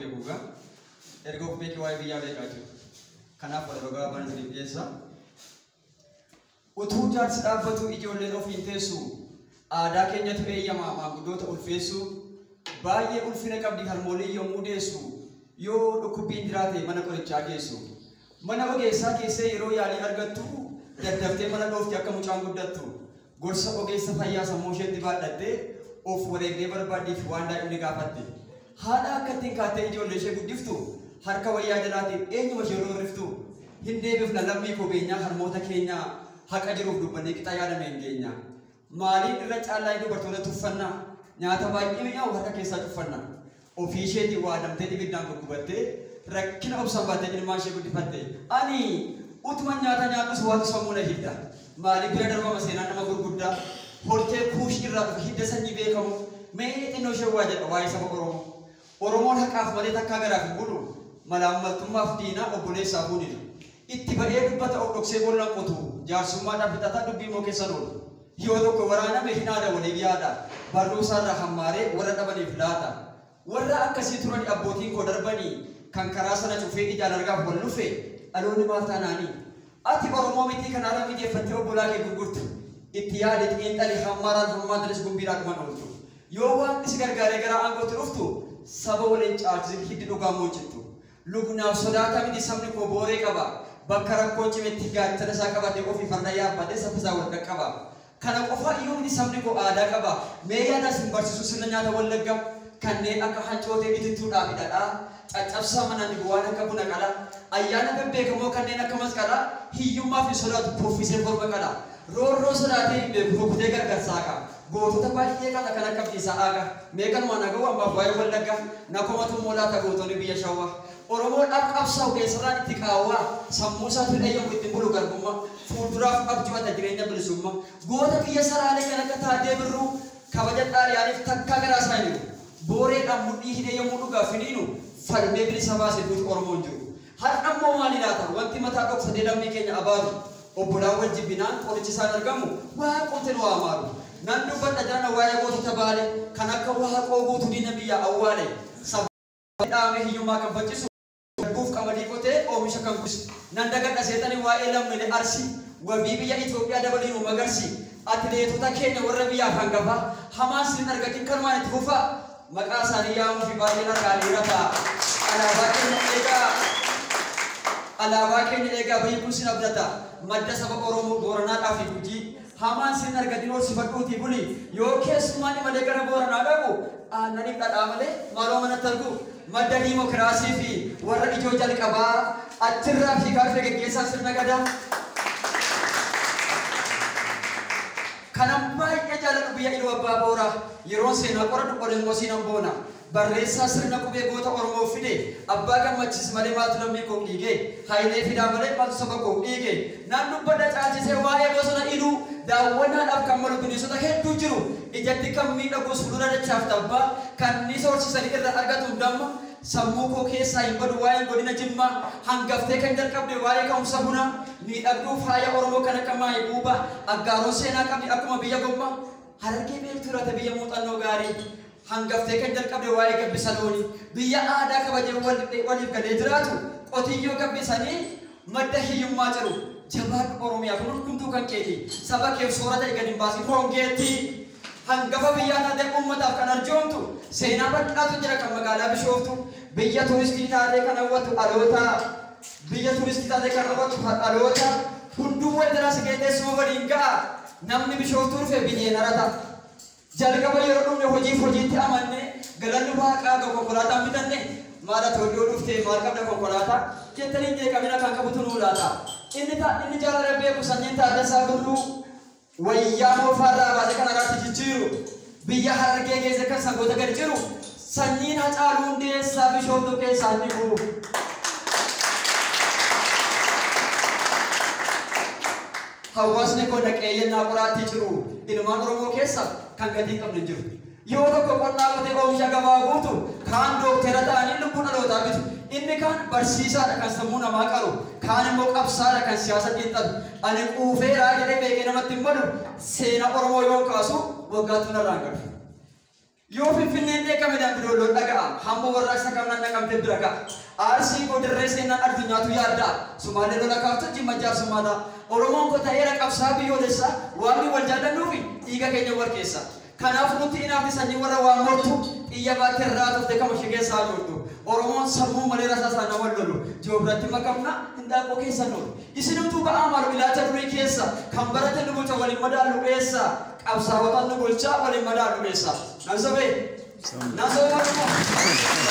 beekuuga erga of beekee waa'ee biyyaa beekaa jiru. Kanaaf wal rogaa baan isiniif dhiyeessa. Utuu jaarsi dhaabbatu ijoolleen of hin teessu aadaa keenyatu eeyyamaa maanguddoota ulfeessu baay'ee ulfina qabdi harmoolii yommuu deessu yoo dhukkubbiin jiraate mana qorichaa geessu. Mana ogeessaa keessee yeroo yaalii argattu daddaftee mana dhoofti akka mucaan guddattu gorsa ogeessa fayyaa sammuu isheetti baadhattee of wareegdee barbaaddiif waan daa'imni gaafatte. Haadha akka ittiin kaattee ijoollee ishee guddiftu harka wayyaa jalaatiin eenyuma ishee roorriftu hin deebifna lammii koo beenyaa harmoota keenya haqa jiruuf dubbannee qixa yaadame hin geenya. Maaliin irra caalaa dubartoota tuffannaa nyaata baay'ee mi'aawu harka keessaa tuffanna. Ofii isheetiin waadamtee ibiddaan gurgubattee rakkina obsaan baattee ilmaan ishee guddifatte. Ani utuma nyaata nyaadhus waatu sammuu na hidda. Maaliif bira darbama seenaa nama gurguddaa hortee kuush irraa dhufa hidda sanyii beekamu mee xinnoo ishee waa jedha waa'ee saba Oromoo. Oromoon haqaaf malee takkaa garaaf hin bulu malaammaltummaaf diinaa obboleessaa fuunidha. Itti ba'ee dubbata of dhoksee boolla qotu jaarsummaadhaaf fixataa dubbii immoo keessa oolu. Yoo tokko waraaname hin aada waliif yaada barruusaarraa hammaaree warra dhabaniif laata. Warra akkasii turan abbootiin koo darbanii kan karaa sana cufee ijaan argaaf wal dhufe dhaloonni maal taanaanii. Ati Oromoo miti kan haala mijeeffattee obbolaa kee gurgurtu itti yaade xiinxalii hammaaraan hammaatanis gumbiidhaan dhuman ooltu. Yoo waan isi gargaaree gara aangootti dhuftu saba waliin caalchisin hiddi dhugaamuu hojjettu. Lubnaaf sodaata miti sabni koo booree qaba. Bakka rakkoon cimetti gaachana isaa qabatee ofii farda yaabbatee saffisaa wal qaqqaba. Kana qofa iyyuu miti sabni koo aadaa qaba. Mee yaadas hin barsiisu sirna nyaata wallagga kanneen akka hancootee itittuudhaaf hidhadhaa. Caccabsaa manaan waan akka buna qala. Ayyaana bebbeekamoo kanneen akka masqalaa hiyyummaa fi sodaatu puuffisee forma qala. Roorroo sodaatee hin beeku rukutee gargarsaa qaba. Gootota baay'ee qaba kan akka Abdiisaa Aagaa. Meeqanumaa naga'u ammaaf waa'ee wallagga nakomatu moolaata gootonni biyya Shawwaa. Oromoodhaaf qabsaa'u keessarraan itti qaawwaa sammuu isaatti dhayyamu ittiin bulu garbummaa fuulduraaf abju'ata jireenya bilisummaa. Goota biyya saraalee kan akka Taadee Birruu kabaja xaaliyaaniif takkaa garaasaa hin jiru. Booreedhaan mudhii hidhee yommuu dhugaaf hiniinu falmee bilisa baasee duuti Oromoon jiru. Har'a ammoo maali laata wanti mataa dhokfatee lammii keenya abaaru obbolaan wal jibbinaan qorichi isaan argamu waa qote nu amaaru. Nan dubbadha jana waa'ee gootota Baalee kan akka waaqoo guutuu diina biyya awwaale sababa dhaamee hiyyummaa kan faccisu darbuuf qamadii qotee oomisha kan kuusu. Nan dagadha seexanii waa'ee lammiilee Arsii wabii biyya Itoophiyaa dabaliin magarsi atileetota keenya warra biyyaaf hangafaa hamaan sin argatiin kanumaan itti fufaa. Maqaa isaanii yaamuu fi baay'een harkaalee rataa alaabaa keenya eegaa beekuun sin abdata madda saba Oromoo Booranaadhaa fi Gujii hamaan sin argatiin horsifadhuutii buli yoo keessumaan malee gara Booranaa dhabu aannaniif dhadhaa malee maaloo manatti argu madda diimokiraasii fi warra ijoo jalqabaa achirraa fi gaaffii geggeessaa sirna gadaa. Kanaan baay'ee jaalladhu biyya Iluu Abbaa Booraa yeroo seenaa qoradhu qolinqoo siinan boona. Barreessaa sirna qubee goota Oromoo fide abbaa gammachiis malee maaltu lammii koo dhiige haayilee fidaa malee maaltu saba koo dhiige. Naan dubbadha caalchisee waa'ee bosona Iluu daawwannaadhaaf kan malu bineensota hedduu jiru ijatti kan miidhagus fuuldura dachaaf tabbaa kan ni soorsisan irra argatu damma. Sammuu koo keessaa hin badu waa'ee godina Jimmaa hangaftee kan jalqabde waa'ee ka'umsa bunaa miidhagduu faaya Oromoo kan akka maayii buubaa aggaaroon seenaa qabdi akkuma biyya Gommaa Harargee beektuu laata biyya muuxannoo gaarii hangaftee kan jalqabde waa'ee gabbisa loonii biyya aadaa kabajee waliif galee jiraatu qotiyyoo gabbisanii madda hiyyummaa jiru jabaadhu Oromiyaa kun hundumtuu kan keeti saba keef soorata eegan hin baasin hongeetti. Hangafa biyyaa taatee uummataaf kan arjoomtu seenaa bal'aatu jira kan magaalaa Bishooftu biyya turistii taatee kan hawwatu dhaloota hunduu waldaraa sigee teessuma waliin ga'a namni Bishooftuu dhufe biyyeen harata jalqaba yeroo dhumne hojiitti amanne galanni waaqaa ga konkolaataa bitanne maala toolloo dhuftee maal qabda konkolaataa jettanii jeeqamina kan qabutu nuu laata inni jaalala beeku sanyiin Taaddasaa Birruu wayyaa moofaarraa baasee kan irratti jijjiiru biyya Harargee keessa kan sangoota gadi jiru sanyiin Hacaaluu Hundeessaa Bishooftuu keessaa ni bu'u. Hawaasni kun dhaqeeyyannaa qoraattii jiru ilmaan Oromoo keessa kan gatii qabne jiru. Yoo tokko qonnaa qotee oomisha gabaa guutu kaan dooktera ta'anii lubbuu dhalootaa bitu. Inni kaan barsiisaadha kan sammuu namaa qaru kaan immoo qabsaadha kan siyaasa xiinxalu. Ani quufeeraa jedhee beekee namatti hin malu seenaa Oromoo yoo kaasu waggaatu narraan galu. Yoo Finfinneen beekamedhaan birooloo dhaga'a. Hamma warraaqsa qabnaan naqamtee bira ga'a. Arsii Bodirree seenaan addunyaatu yaadda. Sumaalee lola kaaftu jimma jaarsumaadha. Oromoon ko ta'eera qabsaa biyyoolessa waan wal jaalannuufi dhiiga keenya wal keessa. Kanaaf nuti inaafni sanyii warra waan mortu xiyya baatee irraa tufte kama shigeessaa jirtu. Oromoon sammuu malee rasaasaa nama lolu. Joobiratti makamna hindaaqoo keessa nolu. Isinumtuu ba'aa malu ilaalcha durii keessa kan barate lubucha waliin madaalu eessa. Qabsaa'otaan nu bulchaa waliin madaalu eessa. Nan sobee. Nan sobee.